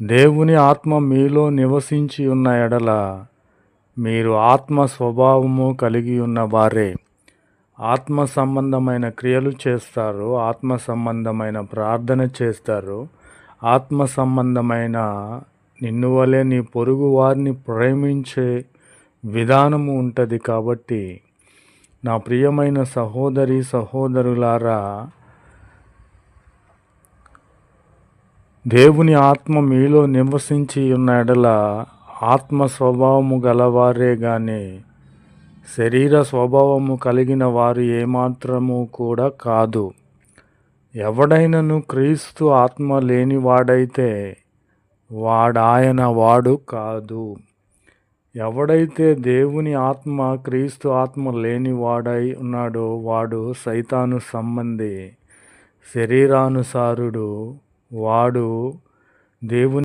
దేవుని ఆత్మ మీలో నివసించి ఉన్న ఎడల మీరు ఆత్మ స్వభావము కలిగి ఉన్న వారే. ఆత్మ సంబంధమైన క్రియలు చేస్తారు, ఆత్మ సంబంధమైన ప్రార్థన చేస్తారు, ఆత్మ సంబంధమైన నిన్ను వలె నీ పొరుగు వారిని ప్రేమించే విధానము ఉంటుంది. కాబట్టి నా ప్రియమైన సహోదరి సహోదరులారా, దేవుని ఆత్మ మీలో నివసించి ఉన్న ఎడల ఆత్మ స్వభావము గలవారే గాని శరీర స్వభావము కలిగిన వారు ఏమాత్రము కూడా కాదు. ఎవడైనను క్రీస్తు ఆత్మ లేనివాడైతే వాడాయన వాడు కాదు. ఎవడైతే దేవుని ఆత్మ క్రీస్తు ఆత్మ లేనివాడై ఉన్నాడో వాడు సైతాను సంబంధి, శరీరానుసారుడు. వాడు దేవుని